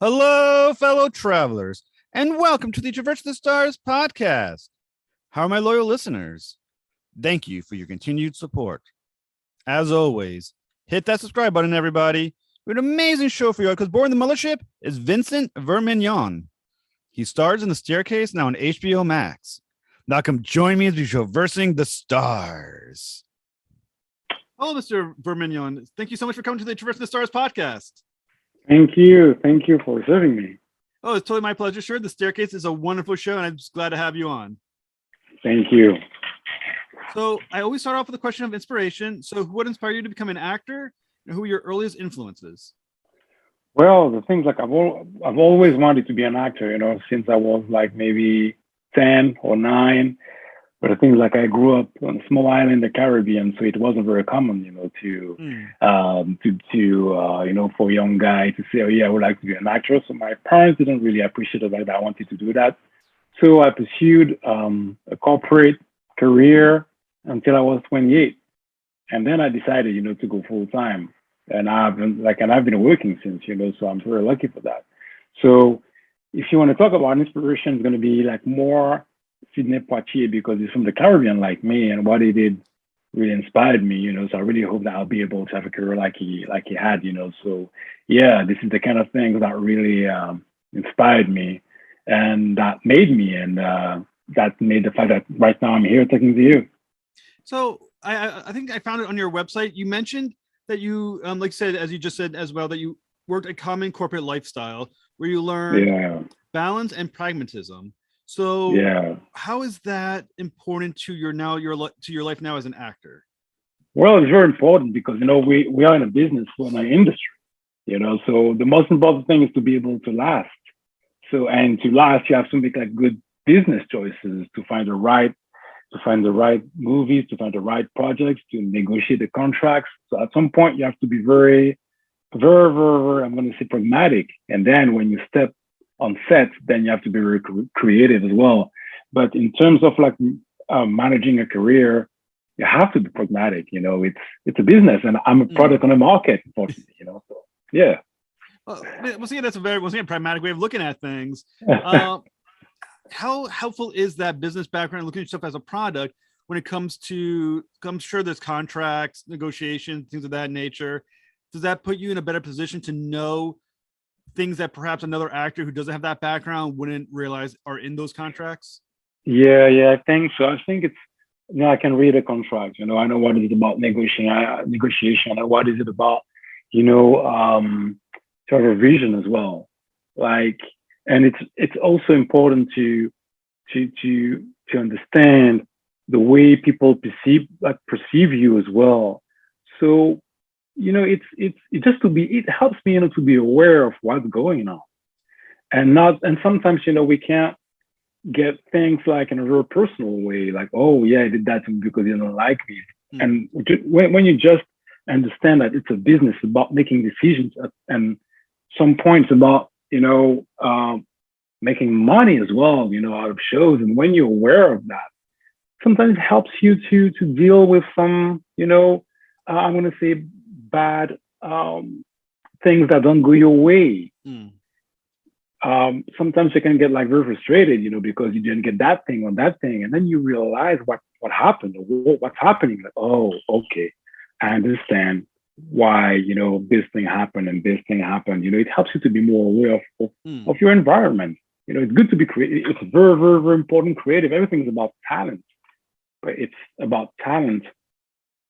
Hello, fellow travelers, and welcome to the Traverse the Stars podcast. How are my loyal listeners? Thank you for your continued support. As always, hit that subscribe button, everybody. We have an amazing show for you because board the mothership is Vincent Vermignon. He stars in The Staircase now on HBO Max. Now come join me as we traversing the stars. Hello, Mr. Vermignon. Thank you so much for coming to the Traversing the Stars podcast. Thank you. Thank you for serving me. Oh, it's totally my pleasure, sir. The Staircase is a wonderful show, and I'm just glad to have you on. Thank you. So I always start off with a question of inspiration. So what inspired you to become an actor, and who were your earliest influences? Well, the things like I've always wanted to be an actor, since I was like maybe 10 or 9. But the things like I grew up on a small island in the Caribbean, so it wasn't very common, for a young guy to say, oh yeah, I would like to be an actor. So my parents didn't really appreciate the fact that I wanted to do that. So I pursued a corporate career until I was 28, and then I decided, to go full time. And I've been working since, so I'm very lucky for that. So if you want to talk about inspiration, it's going to be like more Sidney Poitier because he's from the Caribbean like me, and what he did really inspired me, So I really hope that I'll be able to have a career like he had, So yeah, this is the kind of thing that really inspired me, and that made me, and that made the fact that right now I'm here talking to you. So I think I found it on your website. You mentioned that you, like I said, as you just said as well, that you worked a common corporate lifestyle where you learned balance and pragmatism. So how is that important to your life now as an actor? Well, it's very important because we are in a business, we're in an industry, so the most important thing is to be able to last. So, and to last, you have to make like good business choices to find the right movies, to find the right projects, to negotiate the contracts. So at some point you have to be very, very, very, very, I'm going to say pragmatic. And then when you step on set, then you have to be very creative as well. But in terms of like managing a career, you have to be pragmatic. It's a business, and I'm a product on the market, unfortunately. So yeah. Well, once again, that's a pragmatic way of looking at things. How helpful is that business background, looking at yourself as a product when it comes to? I'm sure there's contracts, negotiations, things of that nature. Does that put you in a better position to know things that perhaps another actor who doesn't have that background wouldn't realize are in those contracts? Yeah, I think so. I think it's, I can read a contract. I know what is it about negotiation, and what is it about, sort of vision as well. Like, and it's also important to understand the way people perceive you as well. So it helps me to be aware of what's going on, and sometimes we can't get things like in a real personal way, like, oh yeah, I did that to me because you don't like me. And when you just understand that it's a business about making decisions, and some points about making money as well, out of shows, and when you're aware of that, sometimes it helps you to deal with some I'm going to say bad things that don't go your way. Sometimes you can get like very frustrated, because you didn't get that thing on that thing, and then you realize what happened, or what's happening. Like, oh, okay, I understand why this thing happened and this thing happened. It helps you to be more aware of your environment. It's good to be creative. It's very, very, very important. Creative. Everything's about talent, but it's about talent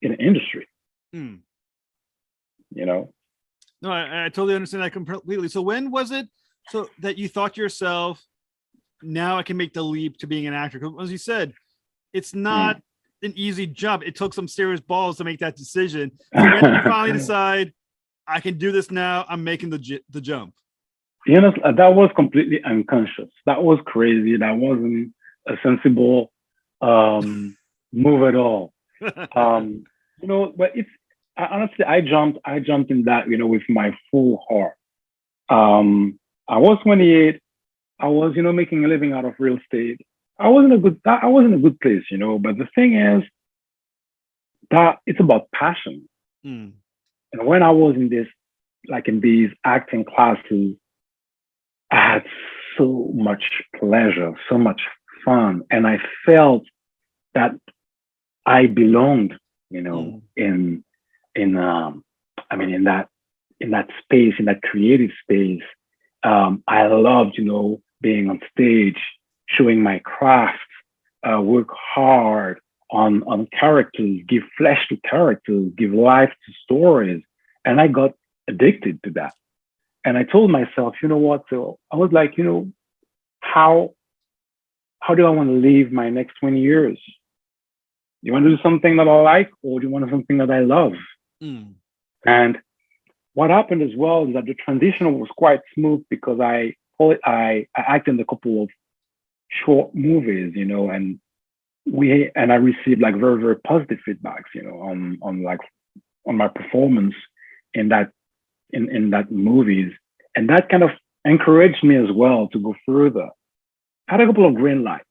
in an industry. No, I totally understand that completely. So when was it that you thought to yourself, now I can make the leap to being an actor? Because as you said, it's not an easy jump. It took some serious balls to make that decision. So when did you finally decide, I can do this now, I'm making the jump? That was completely unconscious. That was crazy. That wasn't a sensible move at all. But honestly, I jumped in that, with my full heart. I was 28. I was, making a living out of real estate. I was in a good place, but the thing is that it's about passion. And when I was in these acting classes, had so much pleasure, so much fun, and I felt that I belonged, Mm. in I mean, in that space, in that creative space. I loved, being on stage, showing my craft, work hard on characters, give flesh to characters, give life to stories, and I got addicted to that. And I told myself, you know what? So I was like, how how do I want to live my next 20 years? Do you want to do something that I like, or do you want to do something that I love? Mm. And what happened as well is that the transition was quite smooth because I acted in a couple of short movies, and I received like very, very positive feedbacks, on my performance in that movies. And that kind of encouraged me as well to go further. I had a couple of green lights.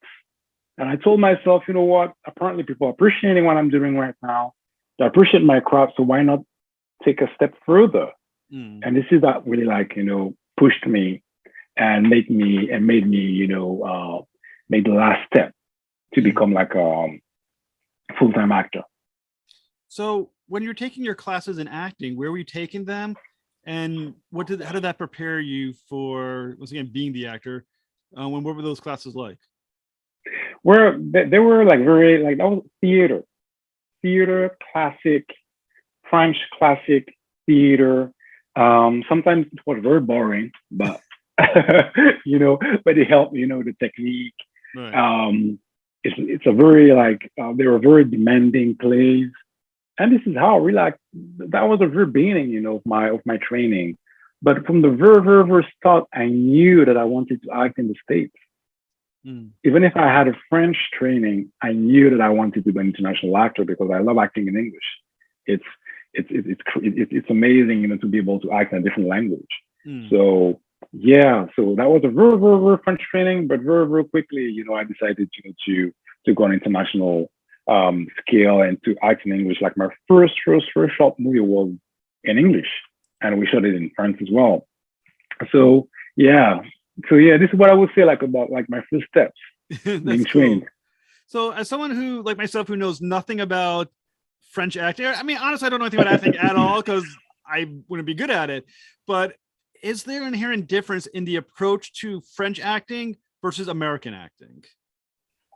And I told myself, you know what? Apparently people are appreciating what I'm doing right now. They appreciate my craft, so why not take a step further? Mm. And this is that really pushed me and made me, make the last step to Mm. become like a full-time actor. So when you're taking your classes in acting, where were you taking them? And how did that prepare you for, once again, being the actor? What were those classes like? Where they were like very like that was theater, classic, French classic theater. Sometimes it was very boring, but but it helped, the technique. Right. It's a very they were very demanding plays, and this is how I realized that was the very beginning, of my training. But from the very, very, very start, I knew that I wanted to act in the States. Mm. Even if I had a French training, I knew that I wanted to be an international actor because I love acting in English. It's it's amazing, to be able to act in a different language. Mm. So yeah, so that was a very, very, very French training, but very, very quickly, I decided to go on international scale and to act in English. Like my first short movie was in English, and we shot it in France as well. So yeah, this is what I would say about my first steps being That's trained. cool. So as someone who, like myself, who knows nothing about French acting, I mean, honestly, I don't know anything about acting at all because I wouldn't be good at it. But is there an inherent difference in the approach to French acting versus American acting?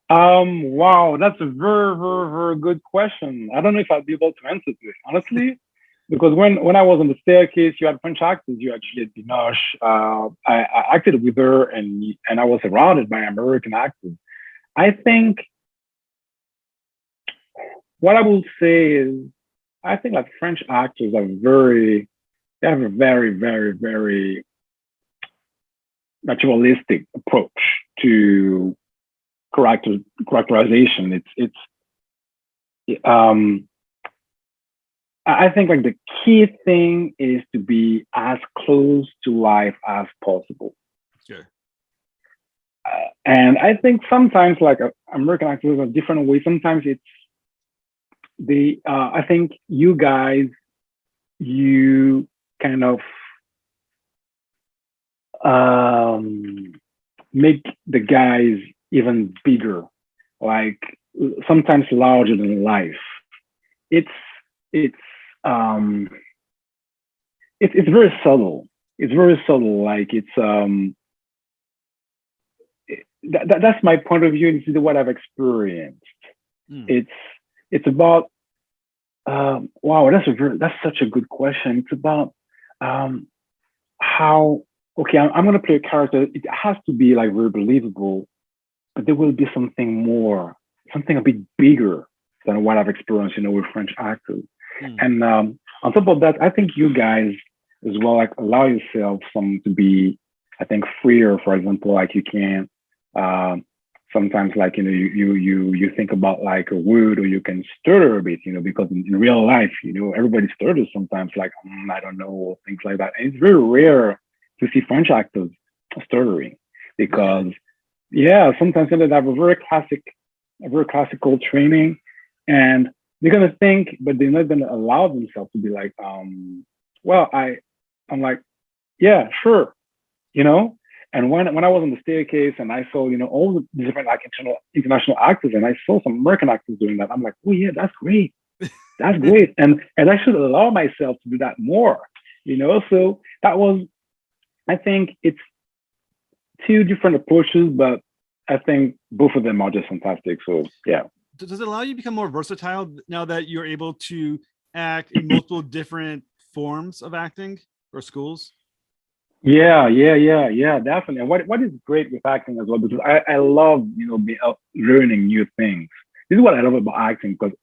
Wow, that's a very, very, very good question. I don't know if I'll be able to answer to it, honestly, because when I was on the staircase, you had French actors, you had Juliette Binoche. I acted with her, and I was surrounded by American actors. I think what I will say is, I think like French actors they have a very, very, very naturalistic approach to characterization. Um, I think like the key thing is to be as close to life as possible. Sure. And I think sometimes American actors are different ways. Sometimes it's I think you guys, you kind of make the guys even bigger, like sometimes larger than life. It's it's um it's very subtle. It's very subtle. Like that's my point of view, and this is what I've experienced. Mm. It's about wow, that's such a good question. It's about how okay, I'm gonna play a character. It has to be like very believable, but there will be something more, something a bit bigger than what I've experienced, with French actors. Mm. And on top of that, I think you guys as well allow yourself some to be, I think, freer. For example, like you can sometimes you think about like a word, or you can stutter a bit, because in real life, everybody stutters sometimes, like I don't know, or things like that. And it's very rare to see French actors stuttering because yeah, sometimes they have a very classical training, and they're gonna think, but they're not gonna allow themselves to be like, well, I'm like, yeah, sure, you know. And when I was on the staircase and I saw, all the different like international actors, and I saw some American actors doing that, I'm like, oh yeah, that's great. That's great. And I should allow myself to do that more, So that was, I think it's two different approaches, but I think both of them are just fantastic. So yeah. Does it allow you to become more versatile now that you're able to act in multiple different forms of acting or schools? Yeah, definitely. And what is great with acting as well, because I love, learning new things. This is what I love about acting, because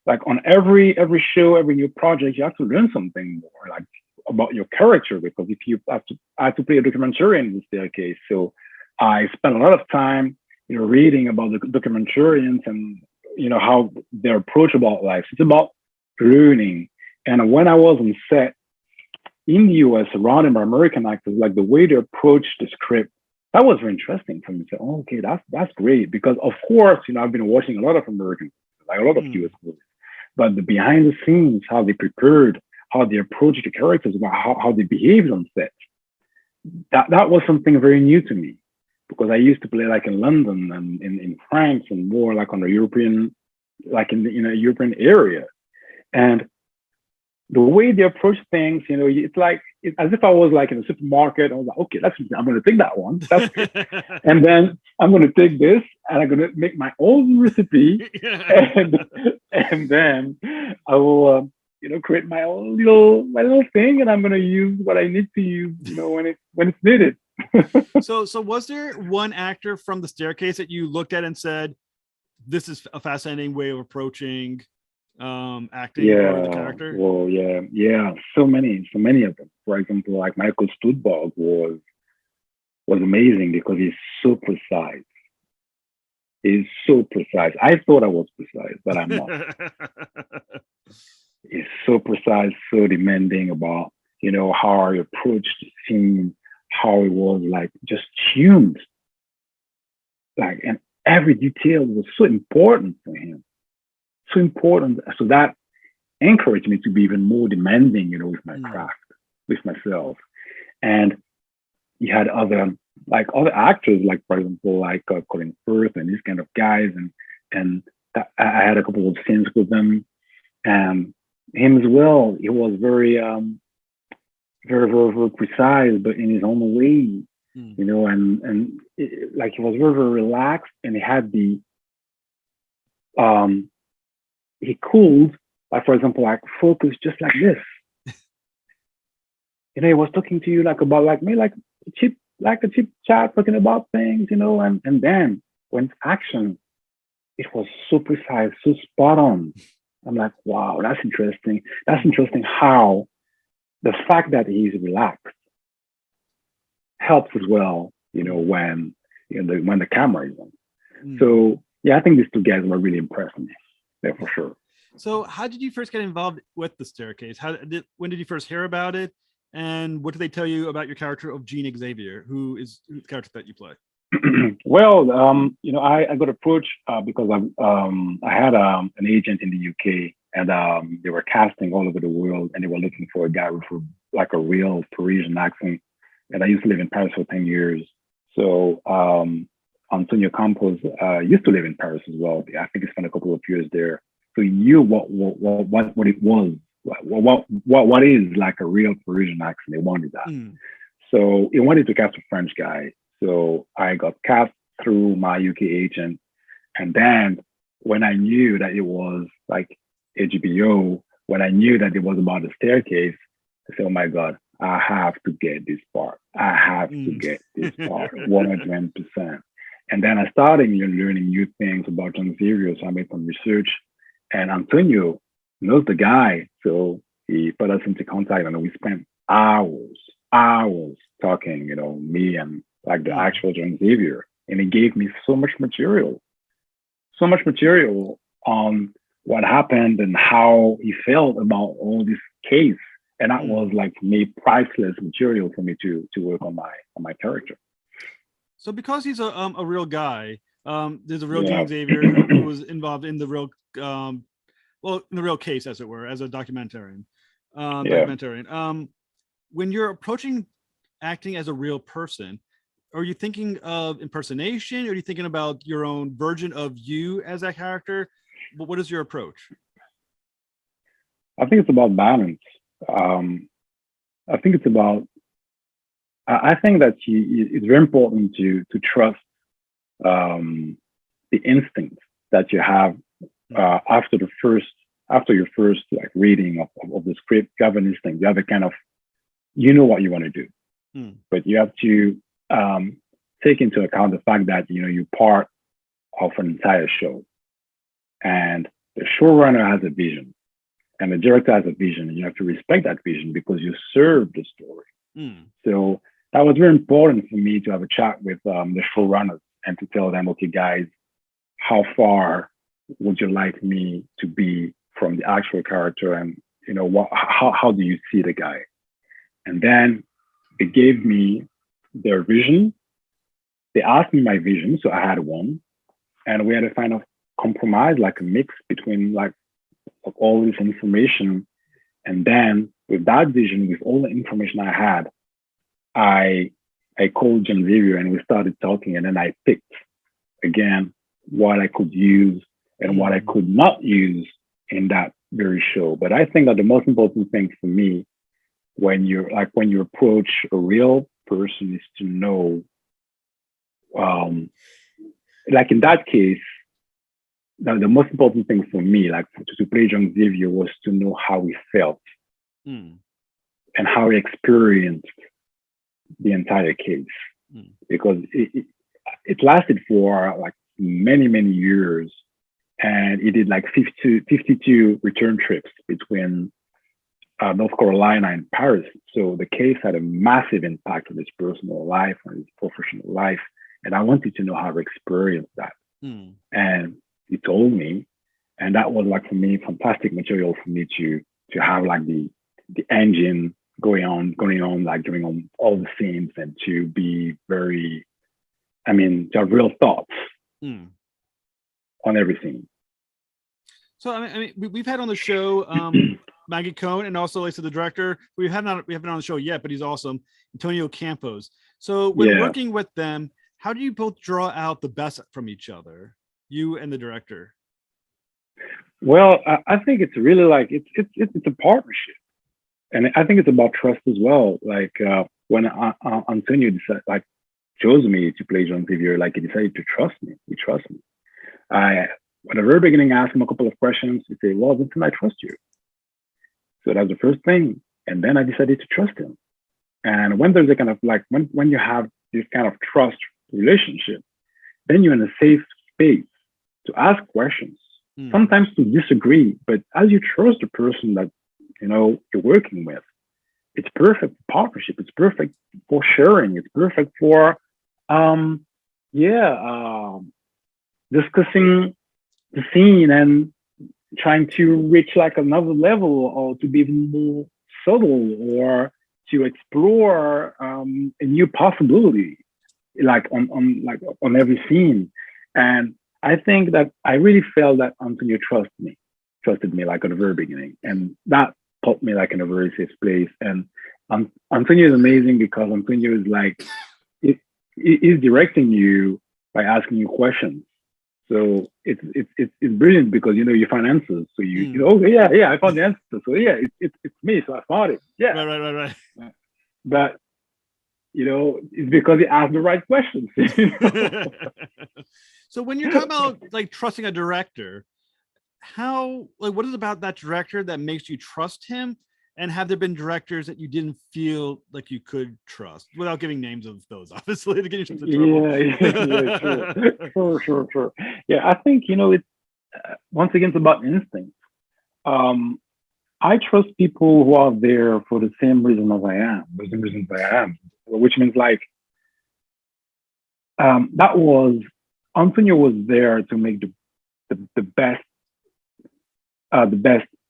like on every show, every new project, you have to learn something more, like about your character, because if you I have to play a documentarian in this staircase. So I spent a lot of time, reading about the documentarians and, how their approach about life. It's about learning. And when I was on set in the US, surrounded by American actors, like the way they approach the script, that was very interesting for me to say, oh, okay, that's great. Because of course, I've been watching a lot of American, like a lot of US movies, but the behind the scenes, how they prepared, how they approached the characters, how they behaved on set, that was something very new to me, because I used to play like in London and in France and more like on the European, like in a European area. And the way they approach things, it's like as if I was like in a supermarket. I was like, okay, I'm going to take that one. That's good. And then I'm going to take this and I'm going to make my own recipe. and then I will, create my own little thing, and I'm going to use what I need to use, when it's needed. So was there one actor from the staircase that you looked at and said, this is a fascinating way of approaching acting or the character? Well, yeah. So many of them. For example, like Michael Stuhlbarg was amazing because he's so precise. He's so precise. I thought I was precise, but I'm not. He's so precise, so demanding about, how I approached the scene, how it was like just tuned. Like, and every detail was so important for him. So important. So that encouraged me to be even more demanding, with my craft, with myself. And you had other actors, like for example, like Colin Firth and these kind of guys, and I had a couple of scenes with them, and him as well. He was very, very, very, very precise, but in his own way, and like he was very, very relaxed, and he had the he could, like for example, like focus just like this. He was talking to you like about like maybe like a cheap chat, talking about things, and then when it's action, it was so precise, so spot on. I'm like, wow, that's interesting. That's interesting how the fact that he's relaxed helps as well, when when the camera is on. So yeah, I think these two guys were really impressed me. Yeah, for sure. So how did you first get involved with the staircase? When did you first hear about it? And what did they tell you about your character of Jean-Xavier, who is the character that you play? Well, I got approached because I had an agent in the UK, and they were casting all over the world, and they were looking for a guy with like a real Parisian accent. And I used to live in Paris for 10 years. So Antonio Campos used to live in Paris as well. I think he spent a couple of years there. So he knew what it was, what is like a real Parisian accent. They wanted that. So he wanted to cast a French guy. So I got cast through my UK agent. And then when I knew that it was like HBO, when I knew that it was about the staircase, I said, oh my God, I have to get this part. I have to get this part 100%. And then I started learning new things about Jean-Xavier. So I made some research. And Antonio knows the guy. So he put us into contact, and we spent hours talking, me and like the actual Jean-Xavier. And he gave me so much material on what happened and how he felt about all this case. And that was like for me priceless material for me to work on my character. So because he's a real guy, there's a real Jean-Xavier who was involved in the real in the real case, as it were, as a documentarian. When you're approaching acting as a real person, are you thinking of impersonation? Or are you thinking about your own version of you as that character? What is your approach? I think it's about balance. Um, I think it's about. I think that it's very important to trust um, the instinct that you have after your first like reading of the script. You have an instinct. You have a kind of you know what you want to do, Hmm. but you have to take into account the fact that you're part of an entire show, and the showrunner has a vision, and the director has a vision, and you have to respect that vision because you serve the story. Hmm. So that was very important for me to have a chat with the showrunners and to tell them, okay, guys, how far would you like me to be from the actual character, and how do you see the guy? And then they gave me their vision. They asked me my vision, so I had one, and we had a kind of compromise, like a mix between like of all this information. And then with that vision, with all the information I had, I I called Jean-Xavier and we started talking, and then I picked again what I could use and what I could not use in that very show. But I think that the most important thing for me when you approach a real person is to know, um, like in that case, the most important thing for me, like to play Jean-Xavier, was to know how he felt Mm. and how he experienced the entire case, because it lasted for like many, many years. And he did like 52 return trips between North Carolina and Paris. So the case had a massive impact on his personal life, on his professional life. And I wanted to know how to experience that. Mm. And he told me, and that was like for me, fantastic material for me to have like the engine going on, like doing on all the scenes, and to be very, to have real thoughts on everything. So we've had on the show Maggie Cohn, and also like the director. We haven't on the show yet, but he's awesome, Antonio Campos. So when working with them, how do you both draw out the best from each other, you and the director? Well, I think it's really like it's a partnership, and I think it's about trust as well. Like when Antonio decided, like, chose me to play Jean-Xavier, like he decided to trust me. He trusts me. I at the very beginning asked him a couple of questions. He said, "Well, Vincent, I trust you." So that's the first thing, and then I decided to trust him. And when there's a kind of like when you have this kind of trust relationship, then you're in a safe space to ask questions, sometimes to disagree, but as you trust the person that you're working with, it's perfect for partnership. It's perfect for sharing. It's perfect for discussing the scene and trying to reach like another level, or to be even more subtle, or to explore a new possibility, like on every scene. And I think that I really felt that Antonio trusted me like at the very beginning, and that put me like in a very safe place. And Antonio is amazing because Antonio is like he's directing you by asking you questions. So it's brilliant because you find answers. So I found the answer. So it's me. So I found it. Yeah. Right. But it's because he asked the right questions. So when you're talking about like trusting a director, what is it about that director that makes you trust him? And have there been directors that you didn't feel like you could trust, without giving names of those, obviously, to get you into trouble? Sure. Yeah, I think it's once again it's about instinct. I trust people who are there for the same reason as I am, which means like Antonio was there to make the best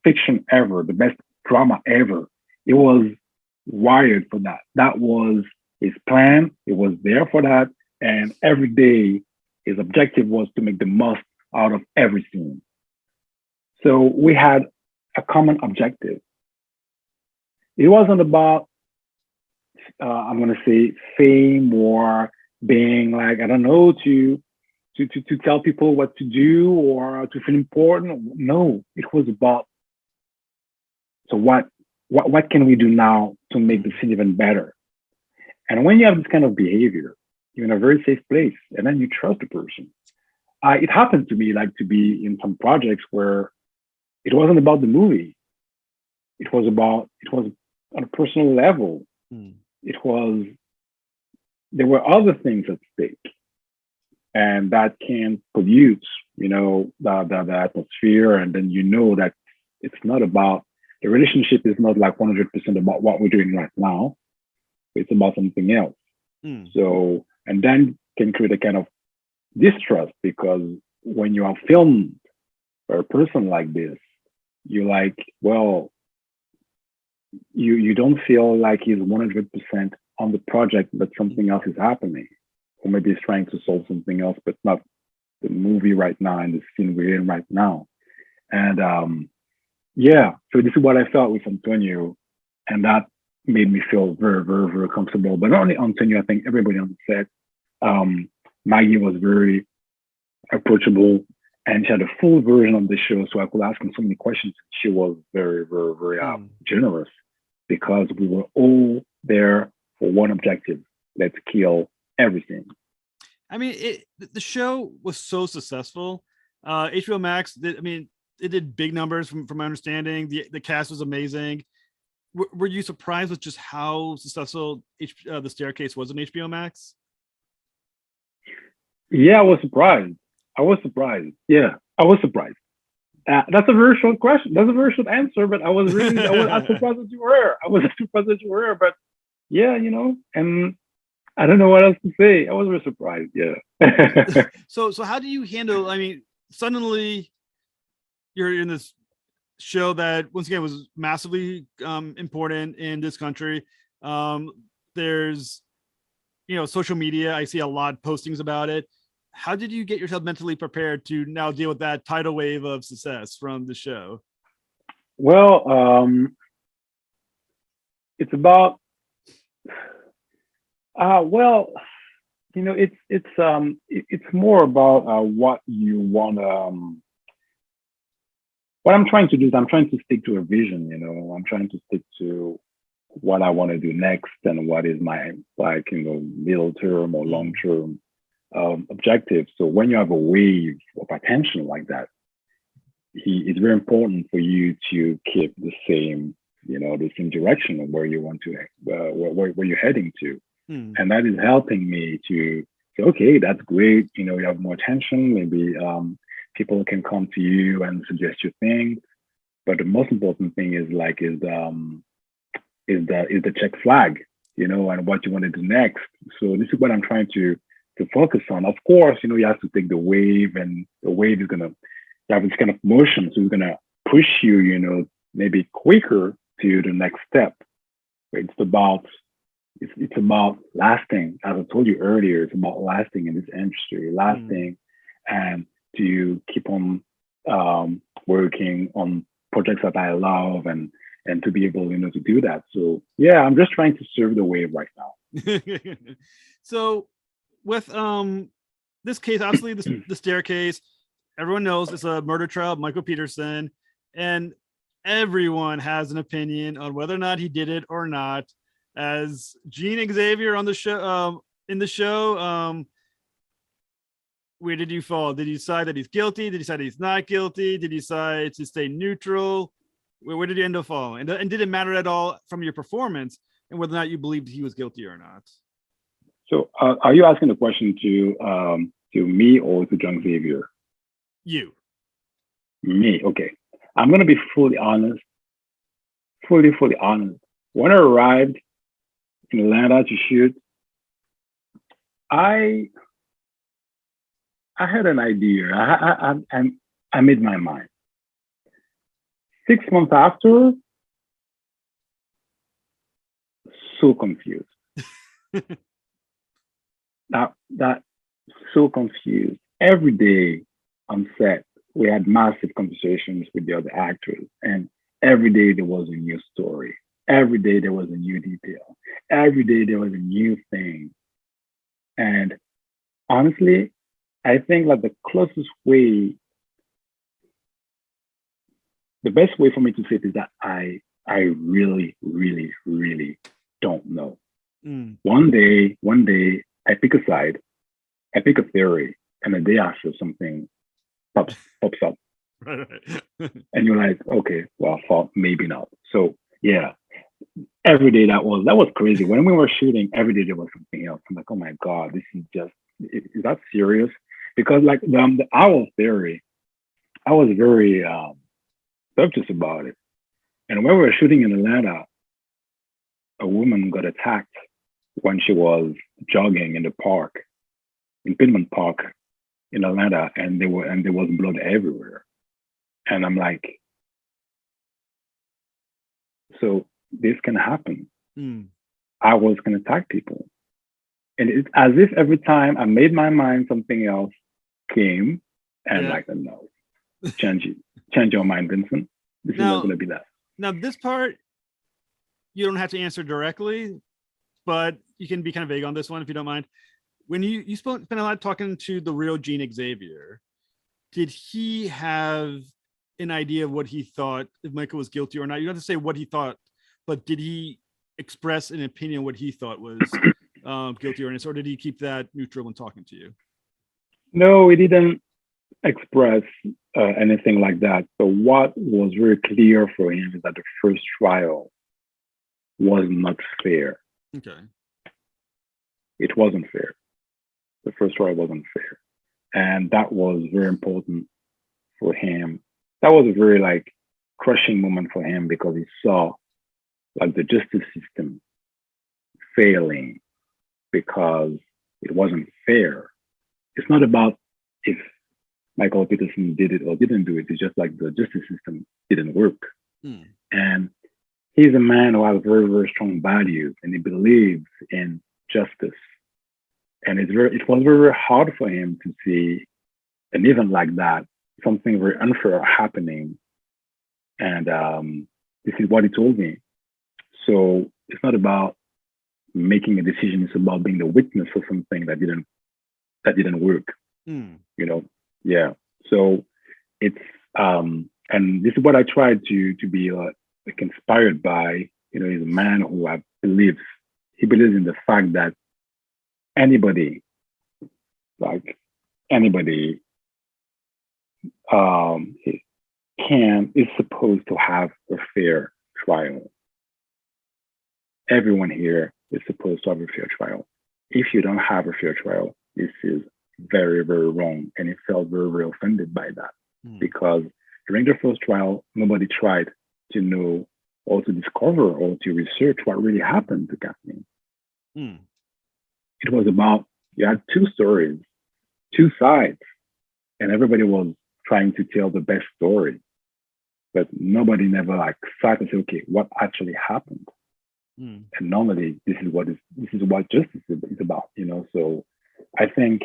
fiction ever, the best drama ever. It was wired for that. That was his plan. It was there for that. And every day, his objective was to make the most out of every scene. So we had a common objective. It wasn't about, I'm going to say, fame or being like, I don't know, to tell people what to do or to feel important. No, it was about, so what can we do now to make the scene even better? And when you have this kind of behavior, you're in a very safe place, and then you trust the person. It happened to me like to be in some projects where it wasn't about the movie. It was on a personal level. Hmm. It was, there were other things at stake, and that can pollute, the atmosphere. And then you know that it's not about, the relationship is not like 100% about what we're doing right now. It's about something else. Hmm. So, and then can create a kind of distrust, because when you are filmed by a person like this, you're like, well, you don't feel like he's 100% on the project, but something else is happening, or maybe he's trying to solve something else, but not the movie right now and the scene we're in right now. And yeah, so this is what I felt with Antonio, and that made me feel very, very, very comfortable. But not only Antonio, I think everybody on the set. Maggie was very approachable, and she had a full version of the show, so I could ask her so many questions. She was very, very, very generous, because we were all there for one objective: let's kill everything. I mean, the show was so successful. HBO Max it did big numbers from my understanding. The cast was amazing. Were you surprised with just how successful The Staircase was on HBO Max? Yeah, I was surprised. Yeah, I was surprised. That's a very short question. That's a very short answer, but I was really, I was as surprised as you were. I was as surprised as you were, but yeah, and I don't know what else to say. I was very surprised. Yeah. So how do you handle? I mean, suddenly you're in this show that once again was massively important in this country. There's social media. I see a lot of postings about it. How did you get yourself mentally prepared to now deal with that tidal wave of success from the show? Well, it's about well, it's more about what you want. What I'm trying to do is I'm trying to stick to a vision. I'm trying to stick to what I want to do next, and what is my, like, middle term or long term objective. So when you have a wave of attention like that, it's very important for you to keep the same direction of where you want to, where you're heading to. And that is helping me to say, okay, that's great. You have more attention. Maybe people can come to you and suggest you things. But the most important thing is the check flag, and what you want to do next. So this is what I'm trying to focus on. Of course, you have to take the wave, and the wave is gonna have this kind of motion, so it's gonna push you, maybe quicker to the next step. But it's about lasting. As I told you earlier, it's about lasting in this industry, and to keep on working on projects that I love, and to be able, to do that. So yeah, I'm just trying to surf the wave right now. So with this case, obviously the Staircase, everyone knows it's a murder trial of Michael Peterson, and everyone has an opinion on whether or not he did it or not. As Jean-Xavier on the show, in the show, where did you fall? Did you decide that he's guilty? Did you decide he's not guilty? Did you decide to stay neutral? Where did you end up falling? And did it matter at all from your performance and whether or not you believed he was guilty or not? So are you asking the question to me or to Jean-Xavier? You. Me, okay. I'm going to be fully honest. Fully honest. When I arrived in Atlanta to shoot, I had an idea. I made my mind. 6 months after, so confused. that so confused. Every day on set, we had massive conversations with the other actors, and every day there was a new story. Every day there was a new detail. Every day there was a new thing. And honestly, I think like the best way for me to say it is that I really, really, really don't know. Mm. One day I pick a side, I pick a theory, and a day after something pops up. Right. And you're like, okay, well, I thought maybe not. So yeah, every day that was crazy. When we were shooting, every day there was something else. I'm like, oh my God, this is just, is that serious? Because like the owl theory, I was very subject about it. And when we were shooting in Atlanta, a woman got attacked when she was jogging in the park, in Piedmont Park in Atlanta, and there was blood everywhere. And I'm like, so this can happen. Mm. Owls can attack people. And it's as if every time I made my mind, something else came, and like, no, change your mind, Vincent. This is not going to be that. Now, this part, you don't have to answer directly, but you can be kind of vague on this one if you don't mind. When you spent a lot talking to the real Jean-Xavier, did he have an idea of what he thought, if Michael was guilty or not? You don't have to say what he thought, but did he express an opinion what he thought was guilty or innocent, or did he keep that neutral when talking to you? No, he didn't express anything like that. So what was very clear for him is that the first trial was not fair. Okay. It wasn't fair. The first trial wasn't fair. And that was very important for him. That was a very like crushing moment for him because he saw like the justice system failing because it wasn't fair. It's not about if Michael Peterson did it or didn't do it. It's just like the justice system didn't work. Hmm. And he's a man who has very, very strong values and he believes in justice. And it was very, very hard for him to see an event like that, something very unfair happening. And this is what he told me. So it's not about making a decision. It's about being the witness for something that didn't work. Hmm. You know, yeah. So it's and this is what I tried to be like inspired by. You know, he's a man who believes in the fact that anybody is supposed to have a fair trial. Everyone here is supposed to have a fair trial. If you don't have a fair trial, this is very, very wrong. And he felt very, very offended by that because during the first trial, nobody tried to know or to discover or to research what really happened to Kathleen. It was about, you had two stories, two sides, and everybody was trying to tell the best story. But nobody never like sat and said, okay, what actually happened? And normally this is what justice is about, you know. So I think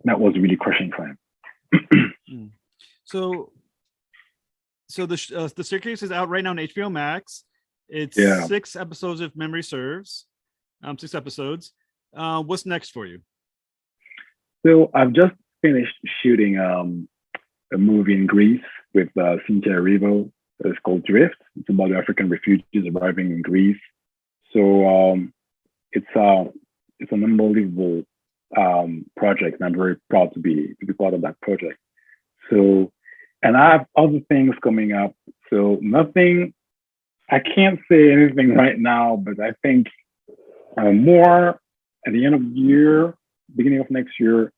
that was really crushing for him. So the series is out right now on HBO Max. It's 6 episodes if memory serves. 6 episodes. What's next for you? So I've just finished shooting a movie in Greece with Cynthia Erivo. It's called Drift. It's about African refugees arriving in Greece. So it's an unbelievable project, and I'm very proud to be part of that project. So, and I have other things coming up. So I can't say anything right now, but I think more at the end of the year, beginning of next year,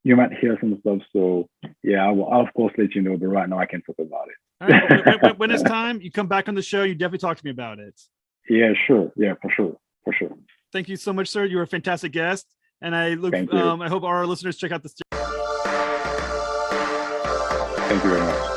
you might hear some stuff. So yeah, I'll of course let you know, but right now I can't talk about it. All right. When it's time, you come back on the show, you definitely talk to me about it. Yeah, sure. Yeah, for sure. Thank you so much, sir. You were a fantastic guest. And I hope our listeners check out this. Thank you very much.